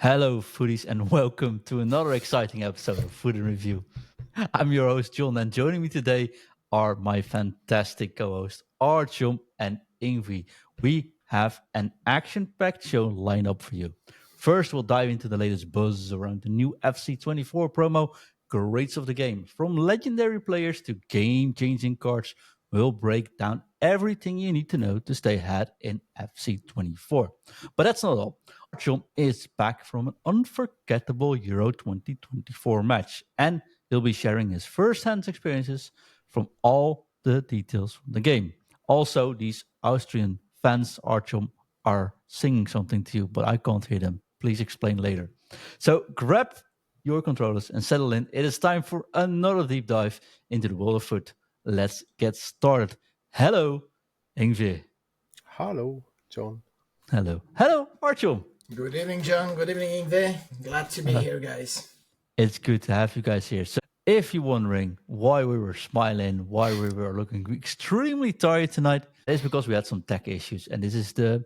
Hello, foodies, and welcome to another exciting episode of Food and Review. I'm your host, John, and joining me today are my fantastic co hosts, Artiom and Ingvi. We have an action packed show lined up for you. First, we'll dive into the latest buzz around the new FC24 promo, greats of the game. From legendary players to game changing cards, we'll break down everything you need to know to stay ahead in FC24. But that's not all. Artyom is back from an unforgettable Euro 2024 match, and he'll be sharing his first-hand experiences from all the details from the game. Also, these Austrian fans, Artyom, are singing something to you, but I can't hear them. Please explain later. So grab your controllers and settle in. It is time for another deep dive into the world of foot. Let's get started. Hello, Ingve. Hello, John. Hello, Artyom. Good evening, John. Good evening, Ingve. Glad to be here, guys. It's good to have you guys here. So, if you're wondering why we were smiling, why we were looking extremely tired tonight, it's because we had some tech issues. And this is the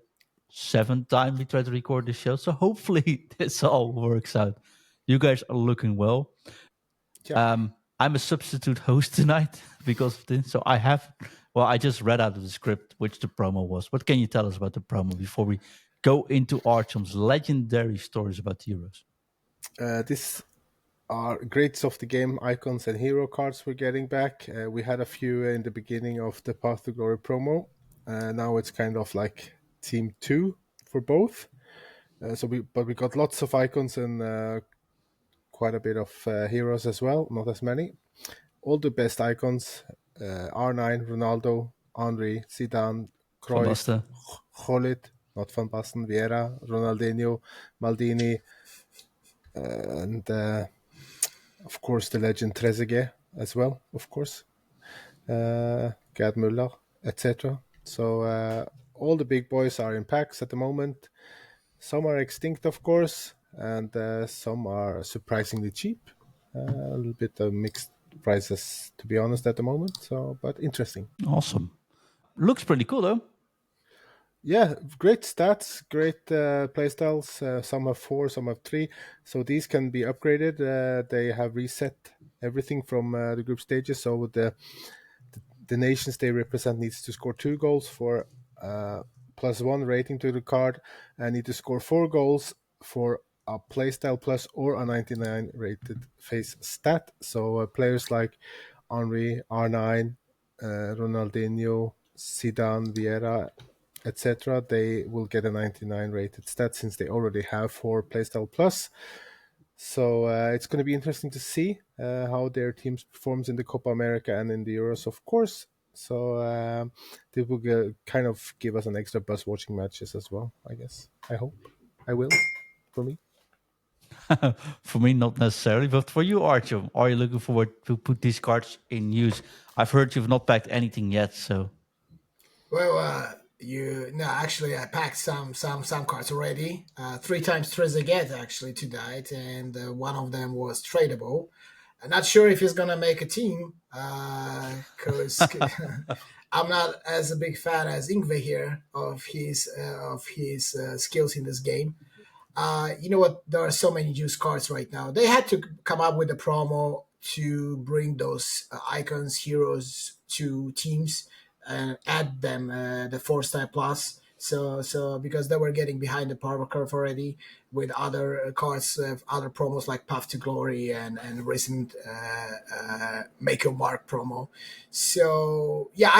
seventh time we tried to record this show. So, hopefully, this all works out. You guys are looking well. Yeah. I'm a substitute host tonight because of this. So, I just read out of the script which the promo was. What can you tell us about the promo before we go into Artyom's legendary stories about the Euros? These are greats of the game icons and hero cards we're getting back. We had a few in the beginning of the Path to Glory promo. Now it's kind of like Team 2 for both. But we got lots of icons and quite a bit of heroes as well, not as many. All the best icons, R9, Ronaldo, Henry, Zidane, Cruyff, Gullit, not Van Basten, Vieira, Ronaldinho, Maldini, and of course the legend Trezeguet as well, of course, Gerd Müller, etc. So all the big boys are in packs at the moment. Some are extinct, of course, and some are surprisingly cheap. A little bit of mixed prices, to be honest, at the moment. But interesting. Awesome. Looks pretty cool, though. Yeah, great stats, great playstyles. Some have 4, some have 3. So these can be upgraded. They have reset everything from the group stages. So the nations they represent needs to score 2 goals for +1 rating to the card, and need to score 4 goals for a playstyle plus or a 99 rated face stat. So players like Henry, R9, Ronaldinho, Zidane, Vieira, etc., they will get a 99 rated stat since they already have 4 playstyle plus. So it's going to be interesting to see how their teams performs in the Copa America and in the Euros, of course. So they will kind of give us an extra buzz watching matches as well, I guess. I hope. I will, for me. For me, not necessarily, but for you, Artyom, are you looking forward to put these cards in use? I've heard you've not packed anything yet, so. Well, actually, I packed some cards already. 3 times Trezeguet actually tonight, and one of them was tradable. I'm not sure if he's gonna make a team, because I'm not as a big fan as Ingve here of his skills in this game. You know what? There are so many used cards right now. They had to come up with a promo to bring those icons, heroes to teams and add them the 4-star plus. So because they were getting behind the power curve already with other cards, other promos like Path to Glory and recent Make Your Mark promo. So yeah,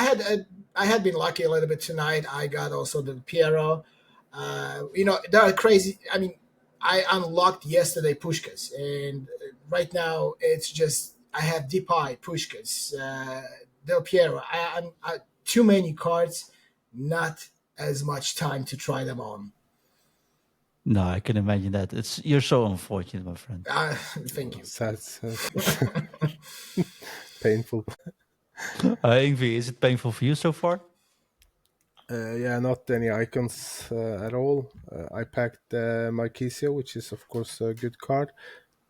I had been lucky a little bit tonight. I got also the Piero. There are crazy. I mean, I unlocked yesterday Pushkas, and right now it's just I have Depay, Pushkas, Del Piero. Too many cards, not as much time to try them on. No, I can imagine that. You're so unfortunate, my friend. Thank you. Sad. Painful. Ingvi, is it painful for you so far? Yeah, not any icons at all. I packed Marquisio, which is of course a good card,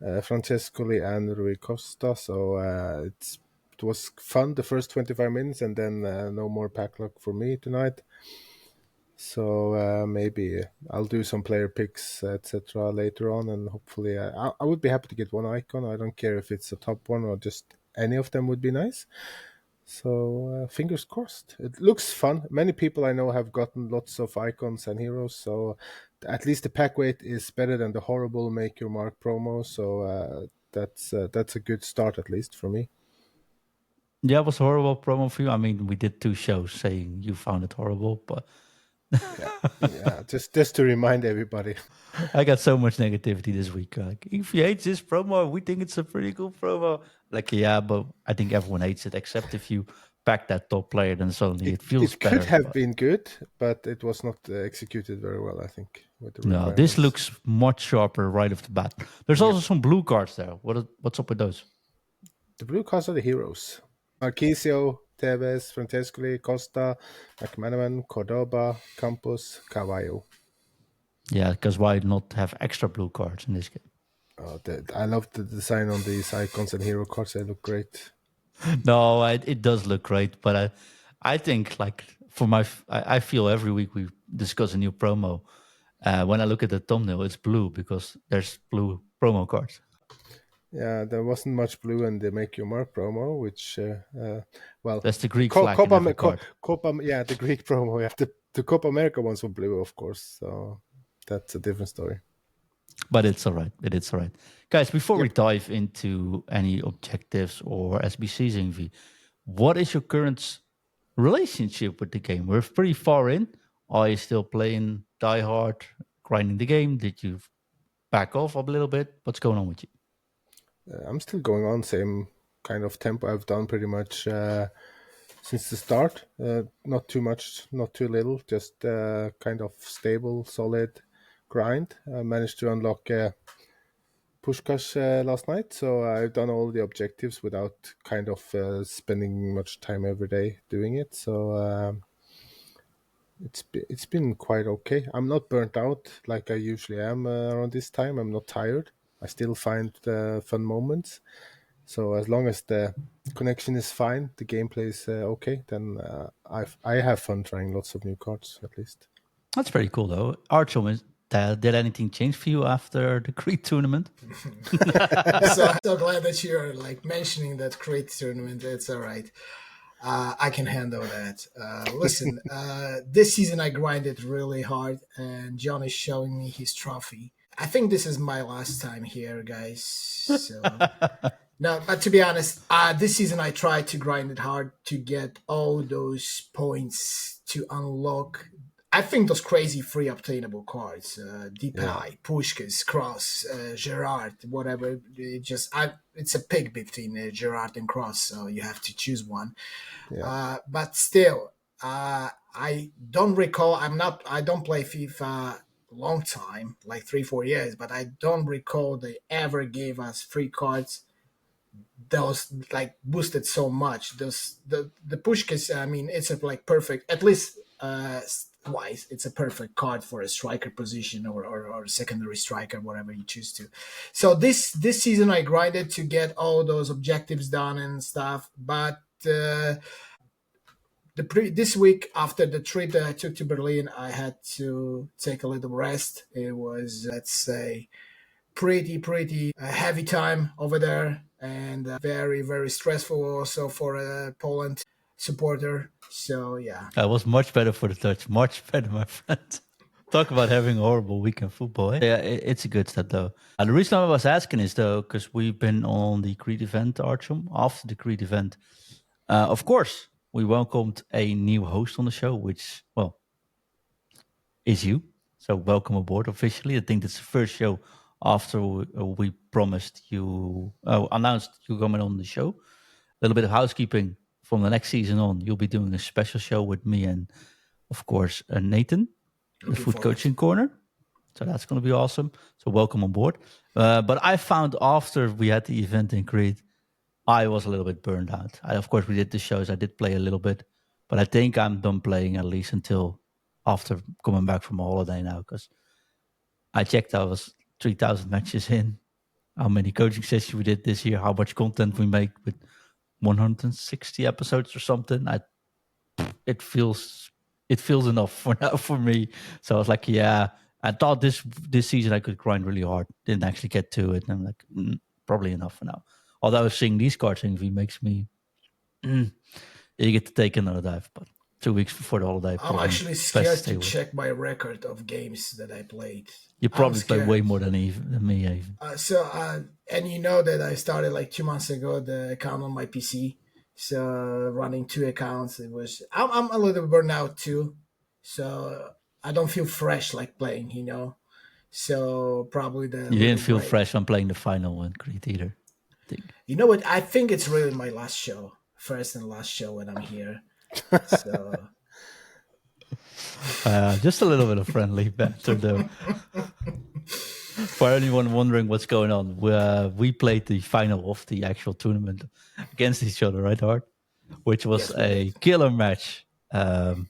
Francescoli and Rui Costa. So it was fun the first 25 minutes, and then no more pack luck for me tonight. So maybe I'll do some player picks, etc. later on, and hopefully I would be happy to get one icon. I don't care if it's a top one or just any of them would be nice. So fingers crossed. It looks fun. Many people I know have gotten lots of icons and heroes, so at least the pack weight is better than the horrible make your mark promo. So that's a good start at least for me. Yeah, it was a horrible promo for you. I mean, we did 2 shows saying you found it horrible, but Yeah. Just to remind everybody. I got so much negativity this week. Like, if you hate this promo, we think it's a pretty cool promo. Like, yeah, but I think everyone hates it, except if you pack that top player, then suddenly it feels It could better. have But been good, but it was not executed very well, I think, with the no, requirements. this looks much sharper right off the bat. There's also some blue cards there. What's up with those? The blue cards are the heroes. Marquisio, Tevez, Francescoli, Costa, McManaman, Cordoba, Campos, Cavallo. Yeah, because why not have extra blue cards in this game? I love the design on these icons and hero cards. They look great. No, it does look great, but I think like I feel every week we discuss a new promo. When I look at the thumbnail, it's blue because there's blue promo cards. Yeah, there wasn't much blue in the Make Your Mark promo, which, well, That's the Greek flag in every card. Yeah, the Greek promo. Yeah, the Copa America ones were blue, of course. So that's a different story. But it's all right. It's all right. Guys, before we Yep. dive into any objectives or SBCs, Ingvi, what is your current relationship with the game? We're pretty far in. Are you still playing die hard, grinding the game? Did you back off a little bit? What's going on with you? I'm still going on same kind of tempo I've done pretty much since the start. Not too much, not too little, just kind of stable, solid grind. I managed to unlock Pushkash last night, so I've done all the objectives without kind of spending much time every day doing it. So it's been quite okay. I'm not burnt out like I usually am around this time. I'm not tired. I still find fun moments. So as long as the connection is fine, the gameplay is okay, then I have fun trying lots of new cards at least. That's pretty cool, though. Artiom, did anything change for you after the Creed tournament? So glad that you're like mentioning that Crate tournament. It's all right. I can handle that. Listen, this season I grinded really hard, and John is showing me his trophy. I think this is my last time here, guys. So no, but to be honest, this season I tried to grind it hard to get all those points to unlock. I think those crazy free obtainable cards, Deepai, Pushkas, Cross, Gerard, whatever. It's a pick between Gerard and Cross, so you have to choose one. But still, I don't recall. I don't play FIFA long time, like 3-4 years, but I don't recall they ever gave us free cards those like boosted so much. The Pushkas, I mean, it's a like perfect, at least wise, it's a perfect card for a striker position or secondary striker, whatever you choose to. So this season I grinded to get all those objectives done and stuff, but this week after the trip that I took to Berlin, I had to take a little rest. It was, let's say, pretty heavy time over there, and very very stressful also for a Poland supporter. So yeah, It was much better for the Dutch. Much better, my friend. Talk about having a horrible weekend football. Eh? Yeah, it's a good start, though. The reason I was asking is, though, because we've been on the Creed event, Artiom. After the Creed event, of course, we welcomed a new host on the show, which, well, is you. So welcome aboard officially. I think it's the first show after we promised you, announced you coming on the show. A little bit of housekeeping from the next season on. You'll be doing a special show with me and, of course, Nathan, the looking Food forward. Coaching Corner. So that's going to be awesome. So welcome on board. But I found after we had the event in Crete, I was a little bit burned out. Of course, we did the shows. I did play a little bit, but I think I'm done playing at least until after coming back from a holiday now, because I checked I was 3,000 matches in, how many coaching sessions we did this year, how much content we make with 160 episodes or something. It feels it feels enough for now for me. So I was like, yeah, I thought this season I could grind really hard. Didn't actually get to it. And I'm like, probably enough for now. Although seeing these cards in V makes me eager to take another dive. But 2 weeks before the holiday, I'm probably actually best to scared stay to away. check my record of games that I played. You I'm probably play scared. way more than me even. And you know that I started like 2 months ago the account on my PC. So running 2 accounts, I'm a little burned out too. So I don't feel fresh like playing, you know. So probably the You didn't little feel break. fresh when playing the final one, Creed either. I think. You know what? I think it's really my last show, first and last show when I'm here. So Just a little bit of friendly banter, though. For anyone wondering what's going on, we played the final of the actual tournament against each other, right, Hart? Which was yes, we a did. killer match.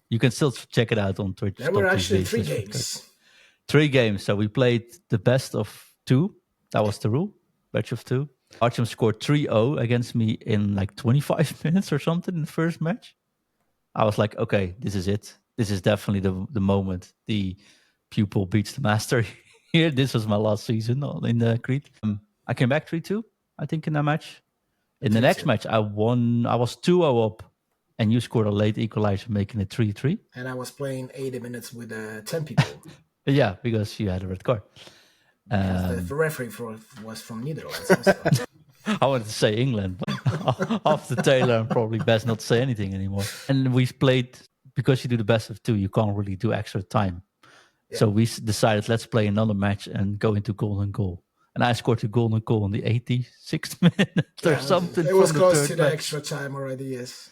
You can still check it out on There were actually three twitch.tv/FUT. games. 3 games. So we played the best of 2. That was the rule. Batch of 2. Artiom scored 3-0 against me in like 25 minutes or something in the first match. I was like, okay, this is it. This is definitely the moment the pupil beats the master here. This was my last season in the Creed. I came back 3-2, I think, in that match. In the next 3-2. match, I won. I was 2-0 up, and you scored a late equalizer, making it 3-3. And I was playing 80 minutes with 10 people. Yeah, because you had a red card. Yes, the referee was from Netherlands also. I wanted to say England, but after Taylor, I'm probably best not to say anything anymore. And we played, because you do the best of 2, you can't really do extra time. Yeah. So we decided, let's play another match and go into golden goal. And I scored a golden goal in the 86th minute or something. It was from close the to third the match. extra time already, yes.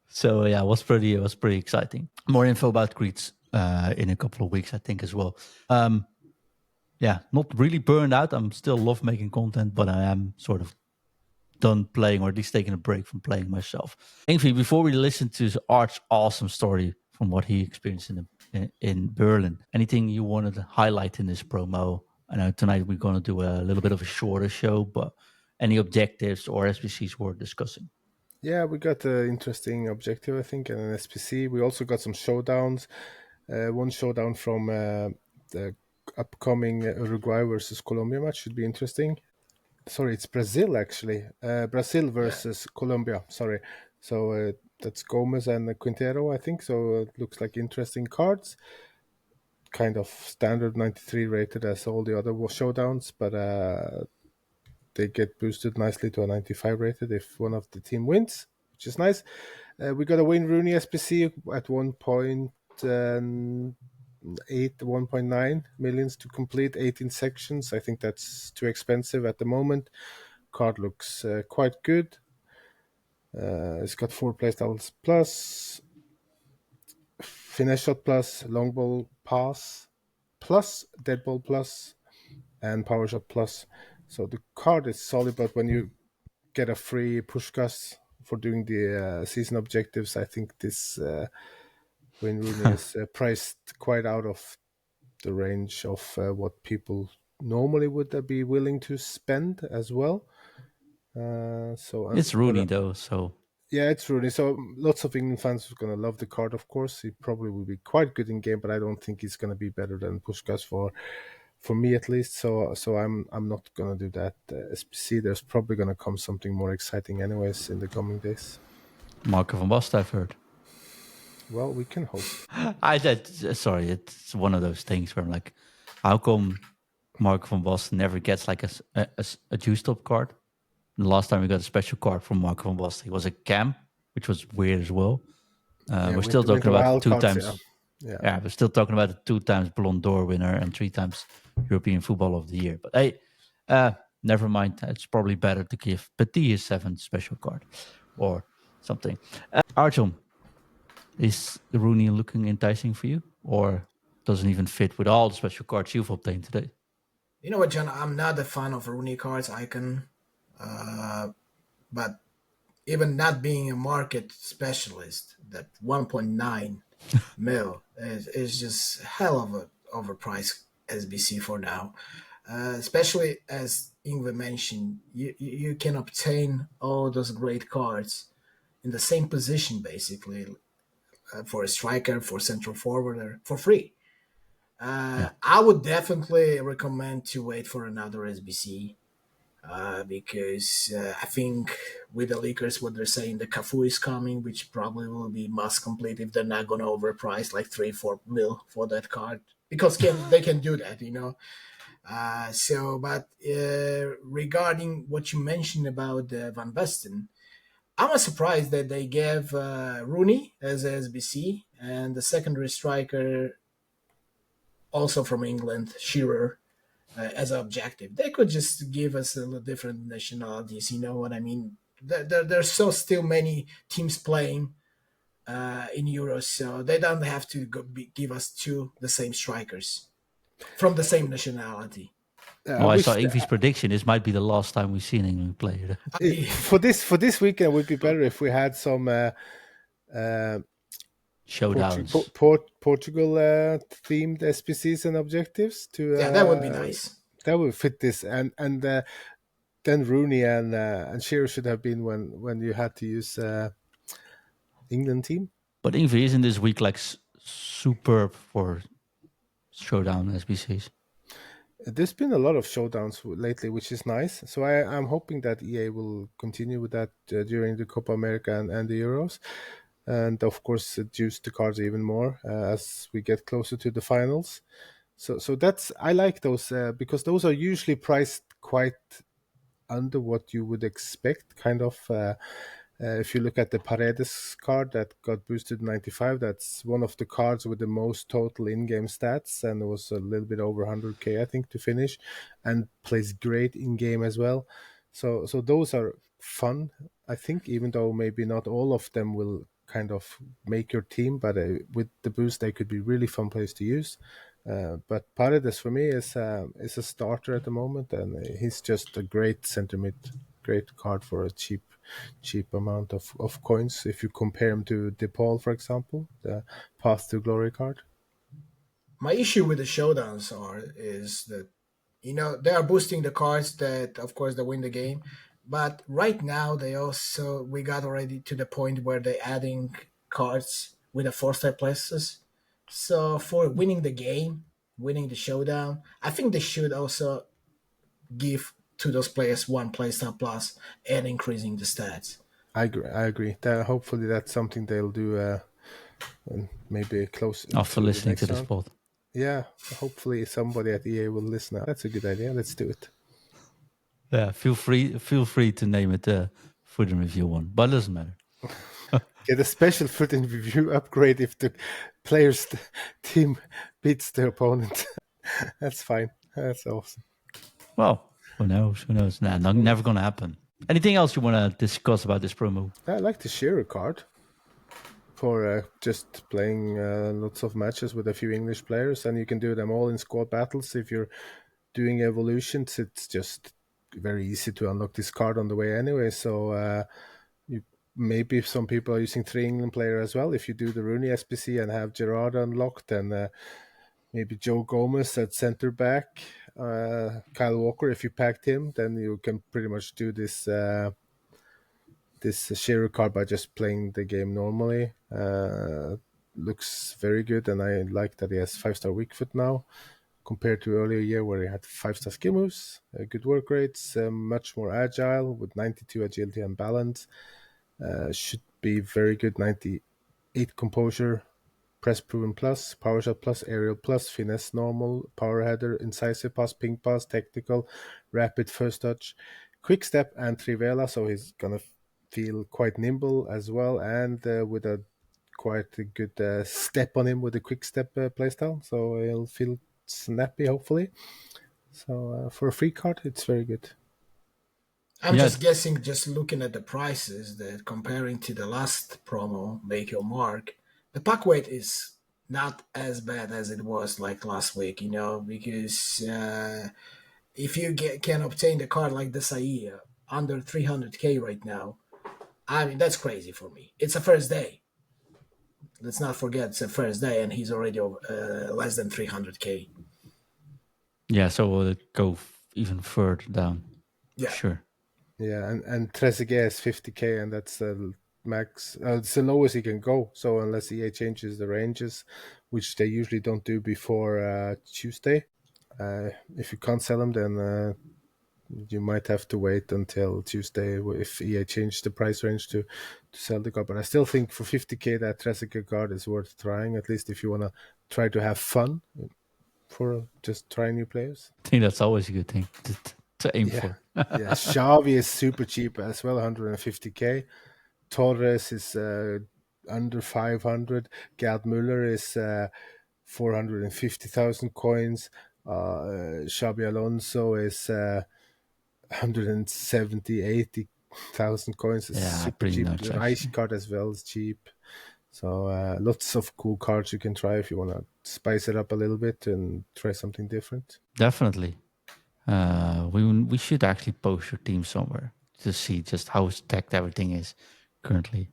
So yeah, it was pretty exciting. More info about Creeds in a couple of weeks, I think, as well. Yeah, not really burned out. I'm still love making content, but I am sort of done playing, or at least taking a break from playing myself. Ingvi, before we listen to his Art's awesome story from what he experienced in Berlin, anything you wanted to highlight in this promo? I know tonight we're going to do a little bit of a shorter show, but any objectives or SBCs worth discussing? Yeah, we got an interesting objective, I think, and an SPC. We also got some showdowns. One showdown from the upcoming Uruguay versus Colombia match should be interesting. Sorry, it's Brazil, actually. Brazil versus Colombia, sorry. So that's Gomez and Quintero, I think. So it looks like interesting cards. Kind of standard 93 rated as all the other showdowns, but they get boosted nicely to a 95 rated if one of the team wins, which is nice. We got a Wayne Rooney SPC at 1.9 millions to complete 18 sections. I think that's too expensive at the moment. Card looks quite good. It's got 4 playstyles plus, finesse shot plus, long ball pass plus, dead ball plus, and power shot plus. So the card is solid, but when you get a free Pushkas for doing the season objectives, I think this Wayne Rooney is priced quite out of the range of what people normally would be willing to spend as well. So it's Rooney though, so yeah, it's Rooney. So lots of England fans are going to love the card. Of course, he probably will be quite good in game, but I don't think he's going to be better than Puskás for me at least. So I'm not going to do that. SBC, there's probably going to come something more exciting anyways in the coming days. Marco van Basten, I've heard. Well, we can hope. Sorry, it's one of those things where I'm like, how come Marco van Basten never gets like a juice top card? The last time we got a special card from Marco van Basten, it was a cam, which was weird as well. We're still talking about 2 times. Yeah, we're still talking about the 2 times Ballon d'Or winner and 3 times European Football of the Year. But hey, never mind. It's probably better to give Petit his 7th special card or something. Artiom, is Rooney looking enticing for you, or doesn't even fit with all the special cards you've obtained today? You know what, John? I'm not a fan of Rooney cards icon, but even not being a market specialist, that 1.9 mil is just hell of a overpriced SBC for now. Especially as Ingve mentioned, you can obtain all those great cards in the same position basically. for a striker, for central forwarder, for free. Yeah. I would definitely recommend to wait for another SBC because I think with the leakers, what they're saying, the Cafu is coming, which probably will be must complete if they're not going to overprice like 3-4 mil for that card because they can do that, you know. But regarding what you mentioned about Van Basten, I was surprised that they gave Rooney as a SBC and the secondary striker also from England, Shearer, as an objective. They could just give us a little different nationalities. You know what I mean? There's so still many teams playing in Euros, so they don't have to give us two the same strikers from the same nationality. I Well, I saw wish Ingvi's prediction. This might be the last time we've seen England play. for this weekend it would be better if we had some Showdowns. Portugal themed SPCs and objectives to Yeah, that would be nice. that would fit this and then Rooney and Shearer should have been when you had to use England team. But Ingvi isn't this week like superb for Showdown SBCs? There's been a lot of showdowns lately, which is nice. So I'm hoping that EA will continue with that during the Copa America and the Euros. And of course, juice the cards even more as we get closer to the finals. So that's I like those because those are usually priced quite under what you would expect. Kind of, if you look at the Paredes card that got boosted 95, that's one of the cards with the most total in-game stats, and it was a little bit over 100k, I think, to finish, and plays great in-game as well. So those are fun, I think, even though maybe not all of them will kind of make your team, but with the boost, they could be really fun players to use. But Paredes for me is a starter at the moment, and he's just a great center mid, great card for a cheap amount of coins. If you compare him to DePaul, for example, the Path to Glory card. My issue with the showdowns is that they are boosting the cards that of course they win the game, but right now we got already to the point where they're adding cards with the 4-star places. So for winning the game, winning the showdown, I think they should also give to those players one playstyle plus and increasing the stats. I agree. Hopefully that's something they'll do maybe close After to listening to the this round. pod. Yeah, hopefully somebody at EA will listen. That's a good idea. Let's do it. Yeah, feel free to name it Food and Review one, but it doesn't matter. Get a special Foot in Review upgrade if the player's team beats their opponent. That's fine. That's awesome. Well, who knows? Nah, never gonna happen. Anything else you want to discuss about this promo? I like the Shearer card for just playing lots of matches with a few English players, and you can do them all in squad battles. If you're doing evolutions, it's just very easy to unlock this card on the way anyway. So maybe some people are using 3 England players as well. If you do the Rooney SPC and have Gerrard unlocked, then maybe Joe Gomez at centre back, Kyle Walker. If you packed him, then you can pretty much do this Shearer card by just playing the game normally. Looks very good, and I like that he has 5-star weak foot now, compared to earlier year where he had 5-star skill moves, good work rates, much more agile with 92 agility and balance. Should be very good. 98 composure, press proven plus, power shot plus, aerial plus, finesse normal, power header, incisive pass, ping pass, technical, rapid first touch, quick step, and trivela. So he's gonna feel quite nimble as well, and with a quite a good step on him with a quick step playstyle. So he'll feel snappy, hopefully. So for a free card, it's very good. I'm just guessing, just looking at the prices, that comparing to the last promo, Make Your Mark, the pack weight is not as bad as it was like last week, because if you can obtain the card like the Saia under 300k right now, I mean, that's crazy for me. It's a first day. Let's not forget it's a first day, and he's already less than 300k. Yeah, so we'll go even further down. Yeah. Sure. Yeah, and Trezeguet is 50k, and that's max. It's the lowest he can go. So unless EA changes the ranges, which they usually don't do before Tuesday, if you can't sell them, then you might have to wait until Tuesday if EA changed the price range to sell the card. But I still think for 50k that Trezeguet card is worth trying, at least if you want to try to have fun for just trying new players. I think that's always a good thing to aim for. Yeah, Xavi is super cheap as well, 150k. Torres is under 500. Gerd Müller is 450,000 coins. Xabi Alonso is 170, 80,000 coins. It's super pretty cheap. nuts, The Reich card as well is cheap. So lots of cool cards you can try if you want to spice it up a little bit and try something different. Definitely. We should actually post your team somewhere to see just how stacked everything is currently.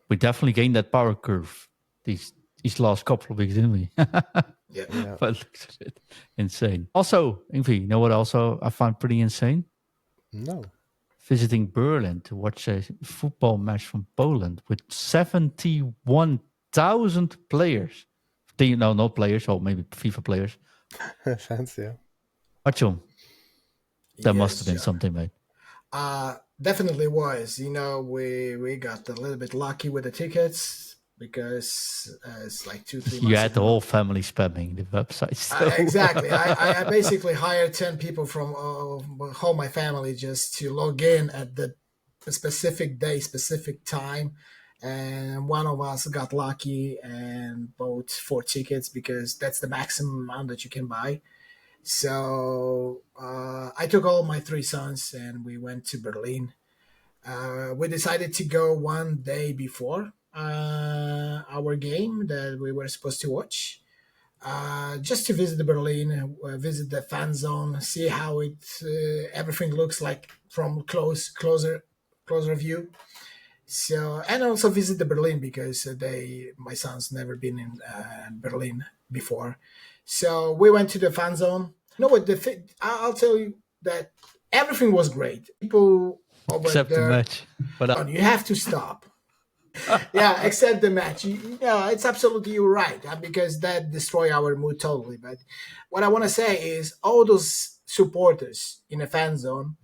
We definitely gained that power curve these last couple of weeks, didn't we? Yeah. But it looks a bit insane. Also, Ingvi, you know what also I find pretty insane? No. Visiting Berlin to watch a football match from Poland with 71,000 players. No, not players, or maybe FIFA players. Fancy, yeah. Artiom, that must Yes, have been John. something, mate. Definitely was. We got a little bit lucky with the tickets because it's like 2-3 months. You had the ago. whole family spamming the website. So. Exactly. I basically hired 10 people from whole my family just to log in at the specific day, specific time. And one of us got lucky and bought 4 tickets because that's the maximum amount that you can buy. So I took all my 3 sons and we went to Berlin. We decided to go one day before our game that we were supposed to watch. Just to visit the Berlin, visit the fan zone, see how everything looks like from closer view. So, and also visit the Berlin because my son's never been in Berlin before. So we went to the fan zone. You know what? I'll tell you that everything was great. People over Except there, the match. But you have to stop. Yeah, except the match. It's absolutely right because that destroy our mood totally. But what I want to say is all those supporters in a fan zone.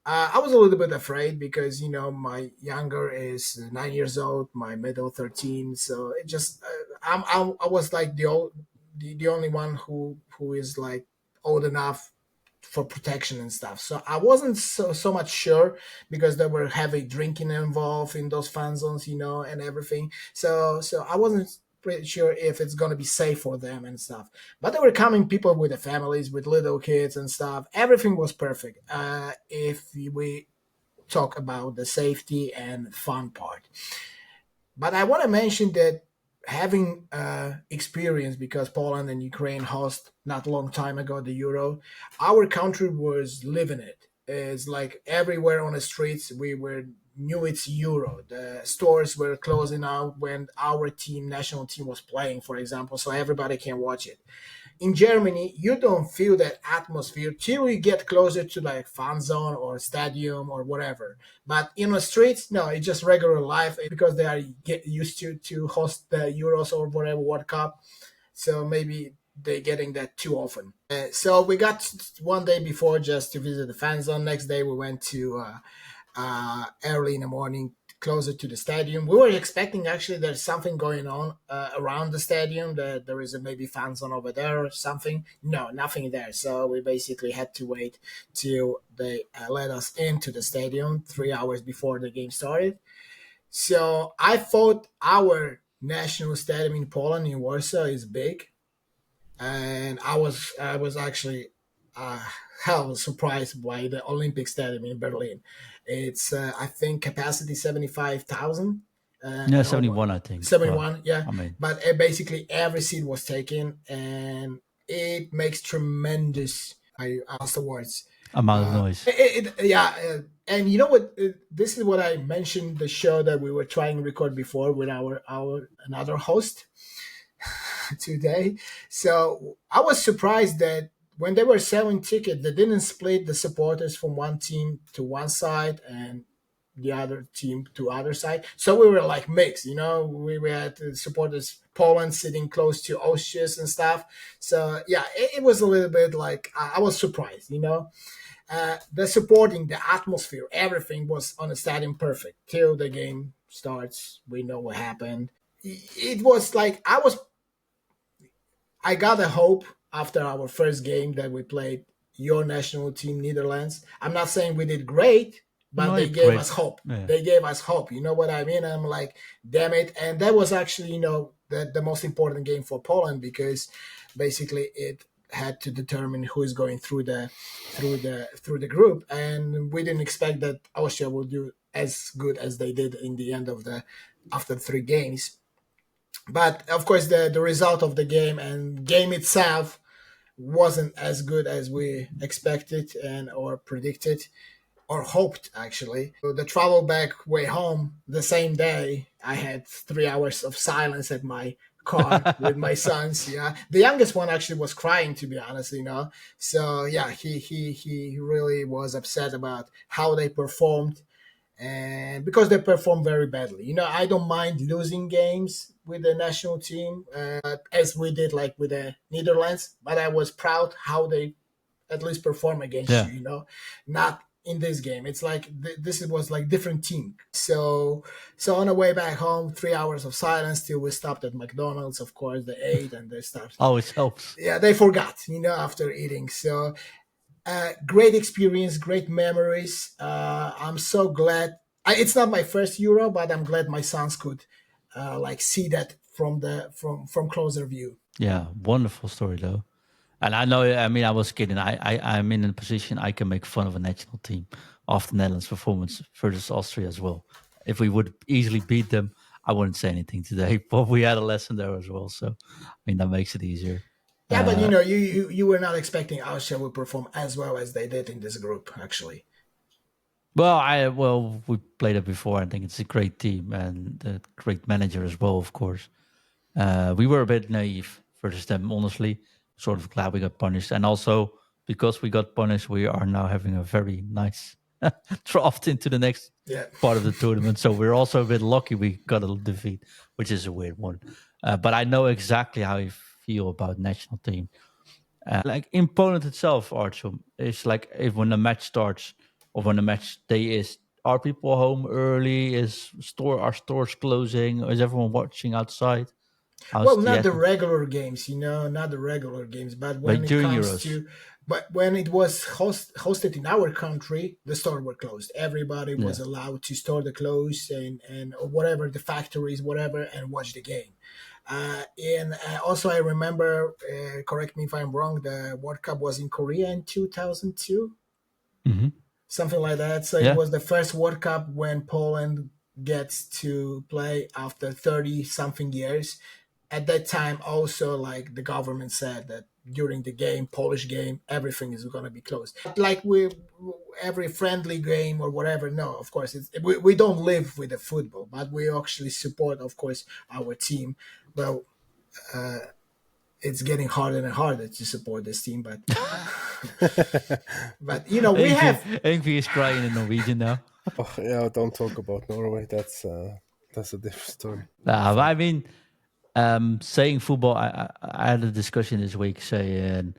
I was a little bit afraid because my younger is 9 years old, my middle 13. So it just I was like the only one who is like old enough for protection and stuff. So I wasn't so much sure because there were heavy drinking involved in those fan zones, and everything. So I wasn't pretty sure if it's going to be safe for them and stuff. But there were coming people with their families, with little kids and stuff. Everything was perfect. If we talk about the safety and fun part. But I want to mention that having experience because Poland and Ukraine host not a long time ago the Euro, our country was living it. It's like everywhere on the streets we knew it's Euro. The stores were closing out when our national team was playing, for example, so everybody can watch it. In Germany, you don't feel that atmosphere till you get closer to like fan zone or stadium or whatever. But in the streets, no, it's just regular life because they are get used to host the Euros or whatever World Cup. So maybe they're getting that too often. So we got one day before just to visit the fan zone. Next day we went to early in the morning closer to the stadium. We were expecting actually there's something going on around the stadium, that there is a maybe fan zone over there or something. No, nothing there. So we basically had to wait till they let us into the stadium 3 hours before the game started. So I thought our national stadium in Poland, in Warsaw, is big. And I was actually hell surprised by the Olympic Stadium in Berlin. It's I think capacity 75,000. yeah, 71, I think. 71, yeah. I mean, But basically every seat was taken, and it makes tremendous. I afterwards amount of noise. and you know what? This is what I mentioned the show that we were trying to record before with our another host today. So I was surprised that when they were selling tickets, they didn't split the supporters from one team to one side and the other team to other side. So we were like mixed, we had supporters Poland sitting close to Austria and stuff. So yeah, it was a little bit like I was surprised, the supporting, the atmosphere, everything was on the stadium perfect till the game starts. We know what happened. It was like I got a hope after our first game that we played your national team, Netherlands. I'm not saying we did great, but No, they you gave played. us hope. Yeah. They gave us hope. You know what I mean? I'm like, damn it. And that was actually, the most important game for Poland because basically it had to determine who is going through the group. And we didn't expect that Austria would do as good as they did in the end of the after 3 games. But of course, the result of the game and game itself wasn't as good as we expected and or predicted or hoped actually. So the travel back way home the same day, I had 3 hours of silence at my car with my sons. Yeah, the youngest one actually was crying, to be honest. So yeah, he really was upset about how they performed, and because they perform very badly. I don't mind losing games with the national team, as we did like with the Netherlands, but I was proud how they at least perform against Yeah. you. Not in this game. It's like this was like different team. So on the way back home, 3 hours of silence till we stopped at McDonald's. Of course, they ate and they started. Always helps. Yeah, they forgot, after eating. So great experience, great memories. I'm so glad. It's not my first Euro, but I'm glad my sons could like see that from closer view. Yeah, wonderful story though. And I know, I mean, I was kidding. I'm in a position I can make fun of a national team of the Netherlands' performance versus Austria as well. If we would easily beat them, I wouldn't say anything today. But we had a lesson there as well, so I mean that makes it easier. Yeah, but you were not expecting Austria would perform as well as they did in this group, actually. Well, we played it before. I think it's a great team and a great manager as well, of course. We were a bit naive versus them, honestly. Sort of glad we got punished, and also because we got punished, we are now having a very nice draft into the next Yeah. part of the tournament. So we're also a bit lucky we got a defeat, which is a weird one. But I know exactly how you feel about national team. Like in Poland itself, Artiom, it's like if when the match starts or when the match day is, are people home early? Are stores closing? Is everyone watching outside? How's Well, the not the regular games, not the regular games, but when like it during comes Euros? to, but when it was hosted in our country, the store were closed. Everybody Yeah. was allowed to store the clothes and whatever the factories, whatever, and watch the game. And also, I remember, correct me if I'm wrong, the World Cup was in Korea in 2002, Hmm. something like that. So it Yeah. was the first World Cup when Poland gets to play after 30 something years. At that time, also, like the government said that during the game, Polish game, everything is going to be closed. Like every friendly game or whatever. No, of course, we don't live with the football, but we actually support, of course, our team. Well, it's getting harder and harder to support this team, but we have. Envy is crying in Norwegian now. Oh yeah, don't talk about Norway. That's a different story. But I mean, saying football, I had a discussion this week saying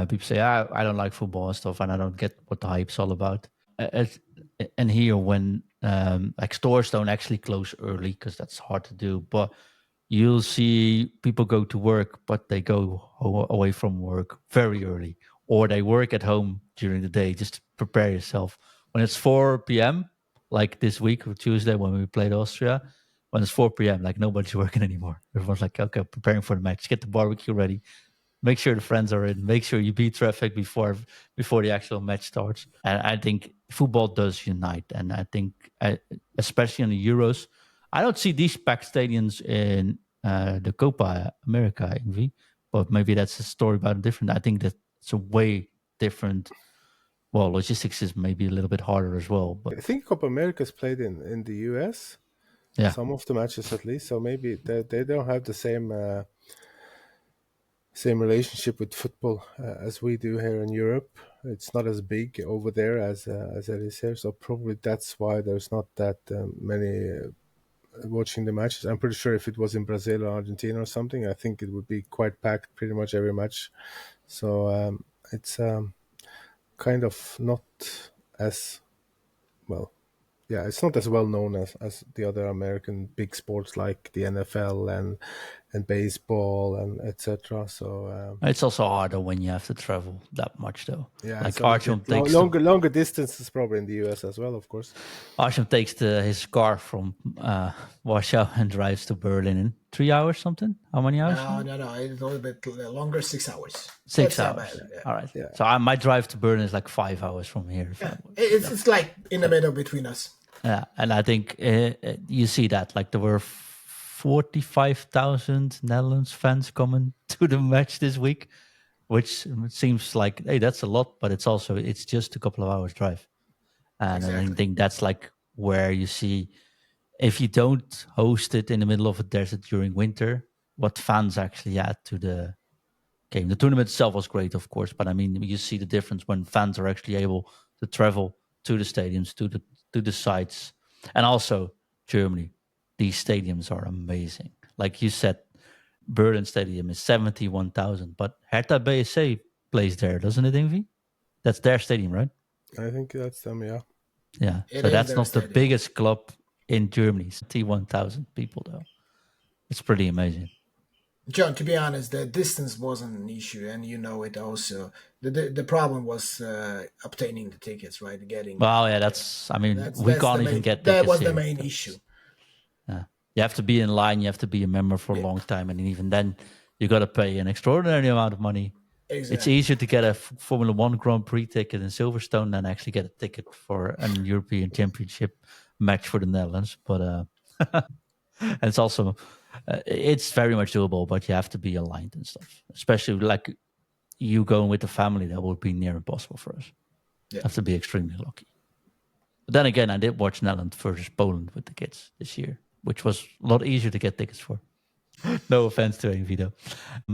people say I don't like football and stuff, and I don't get what the hype's all about. It's, and here, when like stores don't actually close early because that's hard to do, but you'll see people go to work, but they go away from work very early, or they work at home during the day. Just prepare yourself. When it's 4 p.m., like this week or Tuesday when we played Austria, when it's 4 p.m., like nobody's working anymore. Everyone's like, okay, preparing for the match, get the barbecue ready, make sure the friends are in, make sure you beat traffic before the actual match starts. And I think football does unite, and I think especially in the Euros, I don't see these packed stadiums in the Copa America, Envy, but maybe that's a story about it different. I think that it's a way different. Well, logistics is maybe a little bit harder as well, but I think Copa America is played in the US. yeah, Some of the matches at least. So maybe they don't have the same relationship with football as we do here in Europe. It's not as big over there as it is here, so probably that's why there's not that many watching the matches. I'm pretty sure if it was in Brazil or Argentina or something, I think it would be quite packed pretty much every match. So it's kind of not as well. Yeah, it's not as well known as the other American big sports like the NFL and baseball and etc. So It's also harder when you have to travel that much, though. yeah, Like it's a little Artiom bit takes longer distances probably in the US as well, of course. Artiom takes his car from Warsaw and drives to Berlin in 3 hours, something. How many hours? No. It's a little bit longer, 6 hours. 6 That's not hours. bad, yeah. All right. Yeah. So my drive to Berlin is like 5 hours from here. It's like in the middle between us. Yeah, and I think you see that like there were 45,000 Netherlands fans coming to the match this week, which seems like, hey, that's a lot, but it's just a couple of hours drive. And I Exactly. think that's like where you see, if you don't host it in the middle of a desert during winter, what fans actually add to the game. The tournament itself was great, of course, but I mean, you see the difference when fans are actually able to travel to the stadiums, to the sites, and also Germany. These stadiums are amazing. Like you said, Berlin Stadium is 71,000, but Hertha BSC plays there, doesn't it, Invie? That's their stadium, right? I think that's them, yeah. Yeah. It So is that's their not the stadium. biggest club in Germany. 71,000 people, though. It's pretty amazing. John, to be honest, the distance wasn't an issue, and you know it also. The problem was obtaining the tickets, right? Getting Well, yeah, that's, I mean, that's we the can't even main. get That tickets was the here. main issue. Yeah. You have to be in line, you have to be a member for a Yeah. long time, and even then, you got to pay an extraordinary amount of money. It's Exactly. easier to get a Formula One Grand Prix ticket in Silverstone than actually get a ticket for an European Championship match for the Netherlands. But and it's also it's very much doable, but you have to be aligned and stuff. Especially like you going with the family, that would be near impossible for us. Yeah. Have to be extremely lucky. But then again, I did watch Netherlands versus Poland with the kids this year, which was a lot easier to get tickets for. No offense to Envito.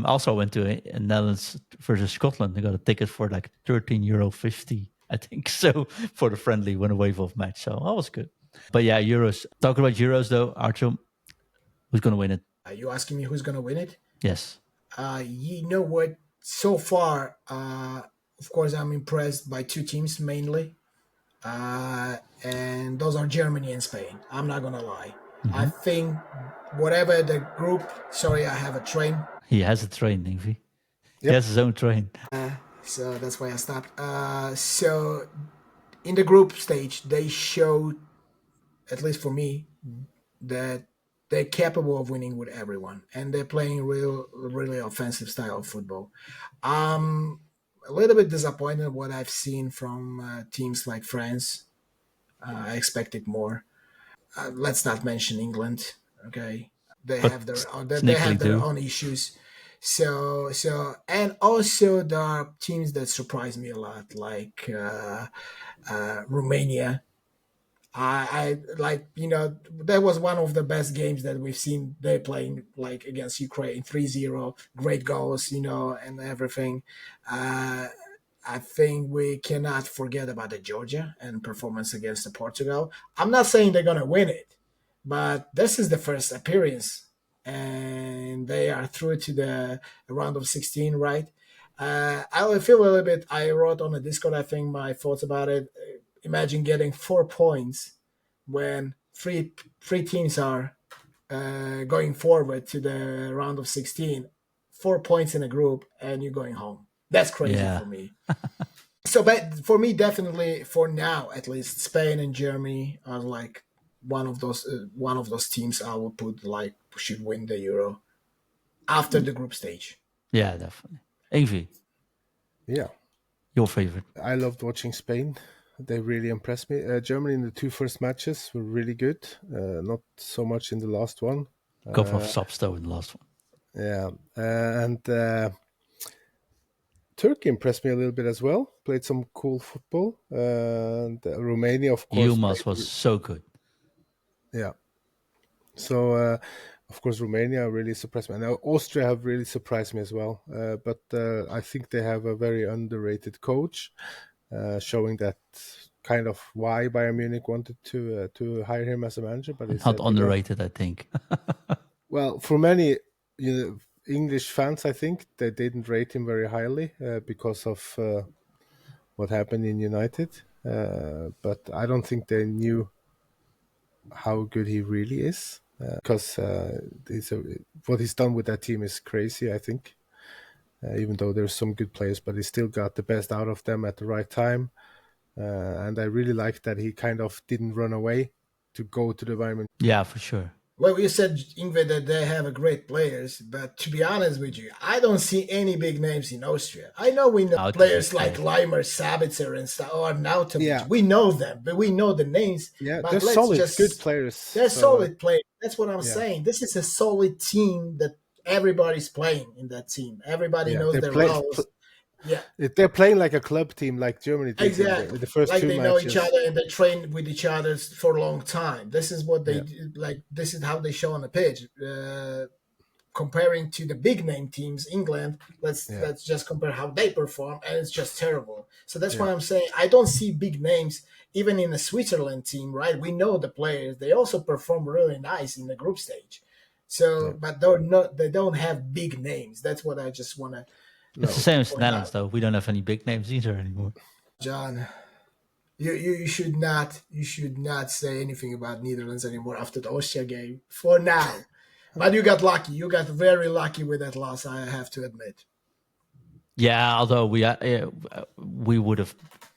Also went to Netherlands versus Scotland. I got a ticket for like €13.50, I think. So for the friendly when a wave off match. So that was good. But yeah, Euros. Talking about Euros though, Artyom, who's going to win it? Are you asking me who's gonna win it? Yes. You know what? So far, of course, I'm impressed by two teams mainly, and those are Germany and Spain. I'm not gonna lie. I think whatever the group. Sorry, I have a train, He has a train, Envy. He Yep. has his own train. so that's why I stopped. So in the group stage, they showed, at least for me, that they're capable of winning with everyone, and they're playing really offensive style of football. I'm a little bit disappointed what I've seen from teams like France. I expected more. Let's not mention England. Okay, they But have they sneakily have their do. own issues. So and also there are teams that surprise me a lot, like Romania. I like, that was one of the best games that we've seen. They playing like against Ukraine 3-0, great goals, and everything. Uh, I think we cannot forget about the Georgia and performance against the Portugal. I'm not saying they're gonna win it, but this is the first appearance, and they are through to the round of 16, right? I feel a little bit. I wrote on the Discord, I think, my thoughts about it. Imagine getting 4 points when three teams are going forward to the round of 16. 4 points in a group, and you're going home. That's crazy Yeah. for me. So, but for me, definitely for now, at least, Spain and Germany are like one of those teams I would put like should win the Euro after the group stage. Yeah, definitely. Envy, Yeah. your favorite. I loved watching Spain. They really impressed me. Germany in the two first matches were really good. Not so much in the last one. Couple of subs though in the last one. Yeah. And Turkey impressed me a little bit as well. Played some cool football. And Romania, of course. Yilmaz was so good. Yeah. So Of course, Romania really surprised me. Now, Austria have really surprised me as well. But I think they have a very underrated coach, showing that kind of why Bayern Munich wanted to hire him as a manager. But he Not said, underrated, I think. well, for many English fans, I think they didn't rate him very highly because of what happened in United. But I don't think they knew how good he really is. Because what he's done with that team is crazy, I think. Even though there's some good players, but he still got the best out of them at the right time. And I really like that he kind of didn't run away to go to the environment. Yeah, for sure. Well, you said, Ingve, that they have a great players, but to be honest with you, I don't see any big names in Austria. I know we know players like Leimer, Sabitzer, and or Nautovic. Yeah. We know them, but we know the names. Yeah, but they're solid, good players. They're solid players. That's what I'm saying. This is a solid team that everybody's playing in that team. Everybody knows their roles. Yeah, they're playing like a club team, like Germany did. Exactly. The first like two they matches. know each other and they train with each other for a long time. This is what they like. This is how they show on the pitch. Comparing to the big name teams, England, let's just compare how they perform, and it's just terrible. So that's why I'm saying I don't see big names even in the Switzerland team. Right? We know the players; they also perform really nice in the group stage. So, but they're not. They don't have big names. That's what I just want to. It's the same as Netherlands, though. We don't have any big names either anymore. John, you should not say anything about Netherlands anymore after the Austria game for now. But you got lucky. You got very lucky with that loss, I have to admit. Yeah, although we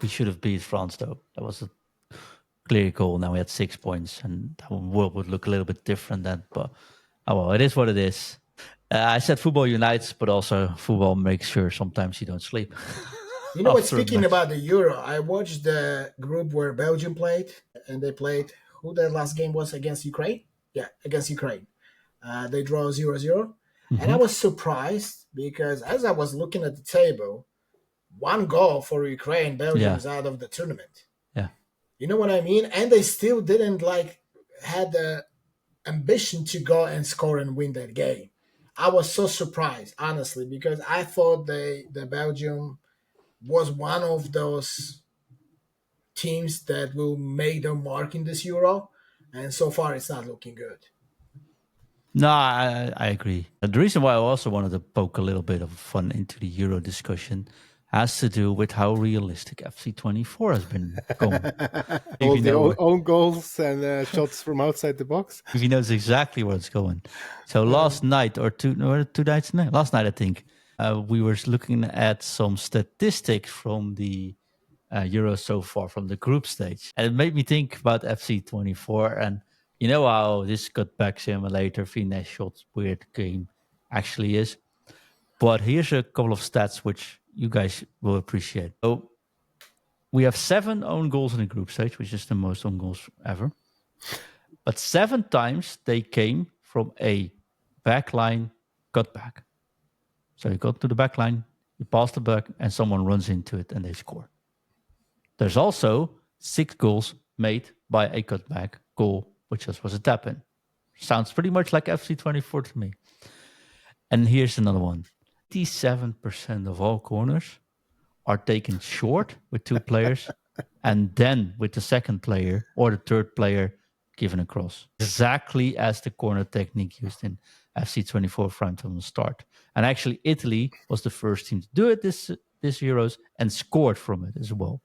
should have beat France, though. That was a clear goal. Now we had 6 points, and the world would look a little bit different then. But well, it is what it is. I said football unites, but also football makes sure sometimes you don't sleep. You know what? Speaking about the Euro, I watched the group where Belgium played, and they played who their last game was against Ukraine. Yeah, against Ukraine. They draw 0-0. And I was surprised because as I was looking at the table, one goal for Ukraine, Belgium is out of the tournament. Yeah, you know what I mean. And they still didn't had the ambition to go and score and win that game. I was so surprised, honestly, because I thought the Belgium was one of those teams that will make their mark in this Euro, and so far it's not looking good. No, I agree. The reason why I also wanted to poke a little bit of fun into the Euro discussion has to do with how realistic FC24 has been going. All the own goals and shots from outside the box. If he knows exactly where it's going. So last night, or two nights, last night I think, we were looking at some statistics from the Euro so far, from the group stage. And it made me think about FC24 and you know how this cutback simulator, finesse shots, weird game actually is. But here's a couple of stats which you guys will appreciate. So we have 7 own goals in the group stage, which is the most own goals ever. But 7 times they came from a backline cutback. So you go to the backline, you pass the back, and someone runs into it and they score. There's also 6 goals made by a cutback goal, which just was a tap-in. Sounds pretty much like FC24 to me. And here's another one. 87% of all corners are taken short with 2 players and then with the second player or the third player given a cross. Exactly as the corner technique used in FC24 from the start. And actually Italy was the first team to do it this Euros and scored from it as well.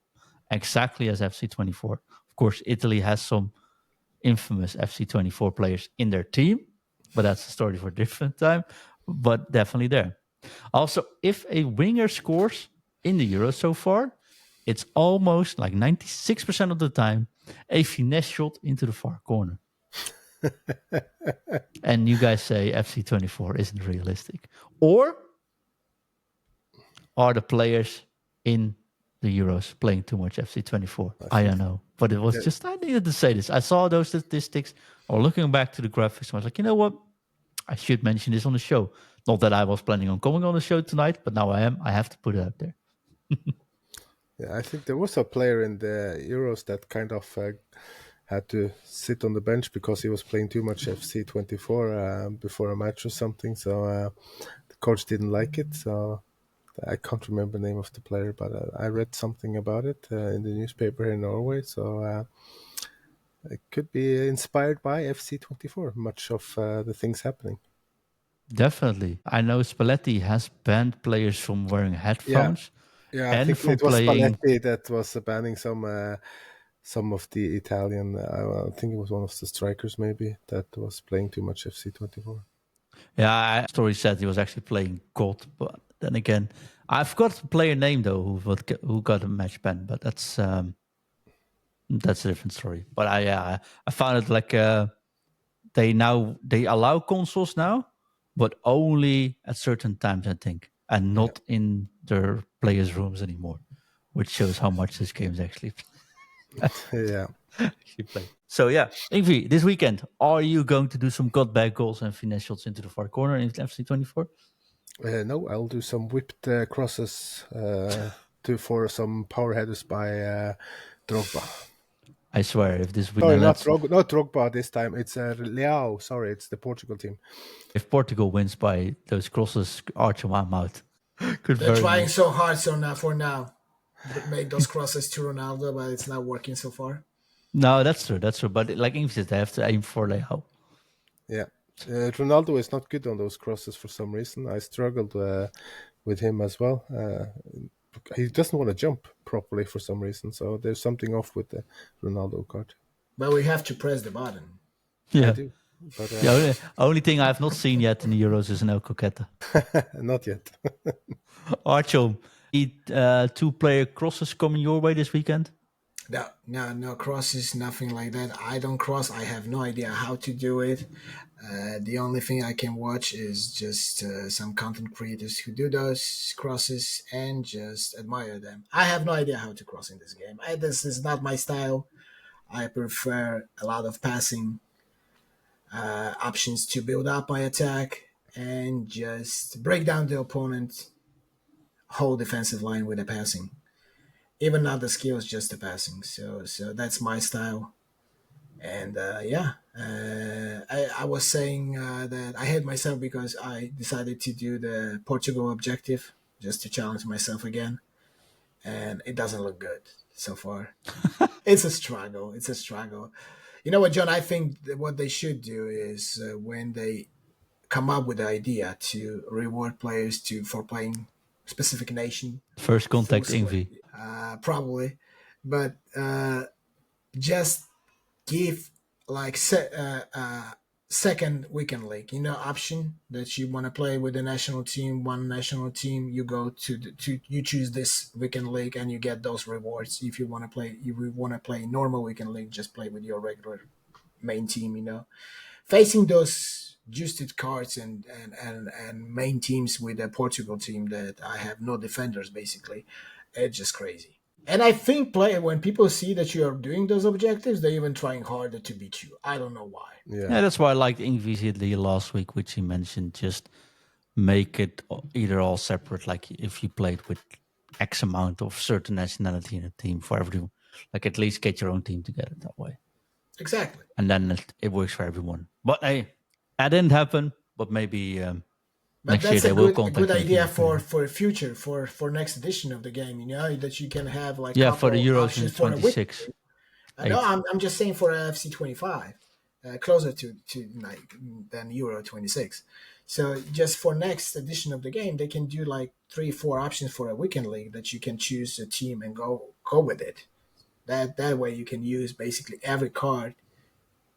Exactly as FC24. Of course, Italy has some infamous FC24 players in their team, but that's a story for a different time, but definitely there. Also, if a winger scores in the Euro so far, it's almost like 96% of the time a finesse shot into the far corner. And you guys say FC24 isn't realistic. Or are the players in the Euros playing too much FC24? I don't know. But it was just, I needed to say this. I saw those statistics, or looking back to the graphics, I was like, you know what? I should mention this on the show. Not that I was planning on coming on the show tonight, but now I am. I have to put it out there. Yeah, I think there was a player in the Euros that kind of had to sit on the bench because he was playing too much FC24 before a match or something. So the coach didn't like it. So I can't remember the name of the player, but I read something about it in the newspaper here in Norway. So it could be inspired by FC24, much of the things happening. Definitely. I know Spalletti has banned players from wearing headphones Yeah, I and think from it was playing. Spalletti that was banning some of the Italian. I think it was one of the strikers maybe that was playing too much FC24. Yeah, story said he was actually playing God, but then again, I forgot the player name though who got a match ban, but that's a different story. But I found it like they allow consoles now, but only at certain times, I think, and not in their players' rooms anymore, which shows how much this game is actually Yeah. played. So yeah, Ingvi, this weekend, are you going to do some cut back goals and finesse shots into the far corner in FC24? No, I'll do some whipped crosses for some power headers by Drogba. I swear, if this Sorry, weekend, not Drogba this time. It's Leao. Sorry, it's the Portugal team. if Portugal wins by those crosses, Artiom, I'm out. Could They're very trying much. so hard for now. Make those crosses to Ronaldo, but it's not working so far. No, that's true. That's true. But like Ingvi said, they have to aim for Leao. Yeah. Ronaldo is not good on those crosses for some reason. I struggled with him as well. He doesn't want to jump properly for some reason. So there's something off with the Ronaldo card. But we have to press the button. Yeah. I do. But, The only thing I've not seen yet in the Euros is an El Coqueta. not yet. Artyom, two-player crosses coming your way this weekend? No crosses, nothing like that. I don't cross. I have no idea how to do it. The only thing I can watch is just some content creators who do those crosses and just admire them. I have no idea how to cross in this game. This is not my style. I prefer a lot of passing options to build up my attack and just break down the opponent whole defensive line with the passing. Even not the skills, just the passing. So that's my style. And I was saying that I hate myself because I decided to do the Portugal objective just to challenge myself again, and it doesn't look good so far. It's a struggle. It's a struggle. You know what, John? I think that what they should do is when they come up with the idea to reward players for playing specific nation. First contact, Ingvi. Probably, but just give like second weekend league, option that you want to play with the national team, one national team. You go to you choose this weekend league and you get those rewards. If you want to play normal weekend league, just play with your regular main team. Facing those juiced cards and main teams with a Portugal team that I have no defenders, basically, it's just crazy. And I think when people see that you are doing those objectives, they're even trying harder to beat you. I don't know why. Yeah, that's why I liked Ingvi's idea last week, which he mentioned. Just make it either all separate, like if you played with X amount of certain nationality in a team for everyone, like at least get your own team together that way. Exactly. And then it works for everyone. But hey, that didn't happen. But maybe next year they will contact good idea for future for next edition of the game. That you can have like for the Euros in 26. No, I'm just saying for FC 25, closer to like than Euro 26. So just for next edition of the game, they can do like 3-4 options for a weekend league that you can choose a team and go with it. That way you can use basically every card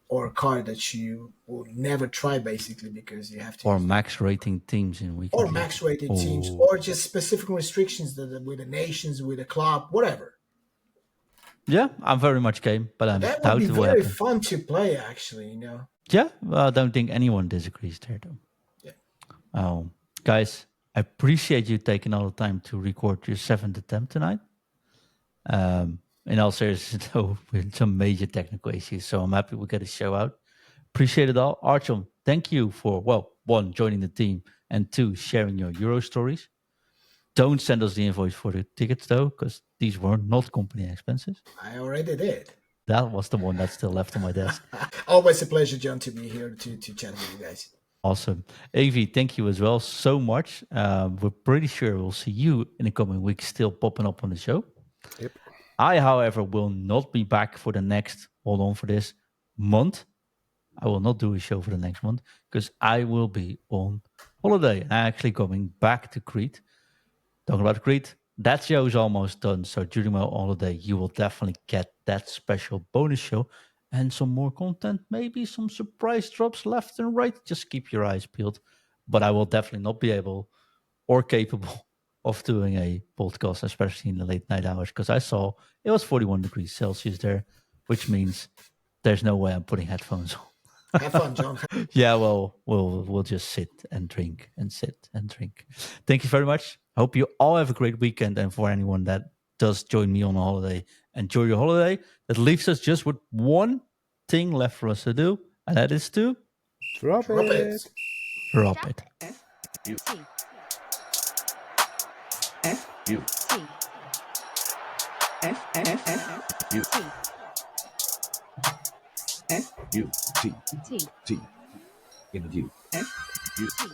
or a card that you will never try, basically, because you have to. Or max rating teams in weekend. Or max rating teams, or just specific restrictions with the nations, with the club, whatever. Yeah, I'm very much game, but I'm that would be very fun to play, actually. Yeah, well, I don't think anyone disagrees there, though. Yeah. Guys, I appreciate you taking all the time to record your 7th attempt tonight. In all seriousness, though, with some major technical issues, so I'm happy we got a show out. Appreciate it all. Artyom, thank you for, one, joining the team, and 2, sharing your Euro stories. Don't send us the invoice for the tickets, though, because these were not company expenses. I already did. That was the one that's still left on my desk. Always a pleasure, John, to be here to chat with you guys. Awesome. Avi, thank you as well so much. We're pretty sure we'll see you in the coming weeks still popping up on the show. Yep. I, however, will not be back for the next, hold on for this, month. I will not do a show for the next month because I will be on holiday. I'm actually coming back to Crete. Talking about Crete, that show is almost done. So during my holiday, you will definitely get that special bonus show and some more content, maybe some surprise drops left and right. Just keep your eyes peeled. But I will definitely not be able or capable of doing a podcast, especially in the late night hours, because I saw it was 41 degrees Celsius there, which means there's no way I'm putting headphones on. Have fun, John. Yeah, well, we'll just sit and drink and sit and drink. Thank you very much. Hope you all have a great weekend. And for anyone that does join me on a holiday, enjoy your holiday. That leaves us just with one thing left for us to do, and that is to Drop Drop it. it. drop it. FUT. Interview. FUT.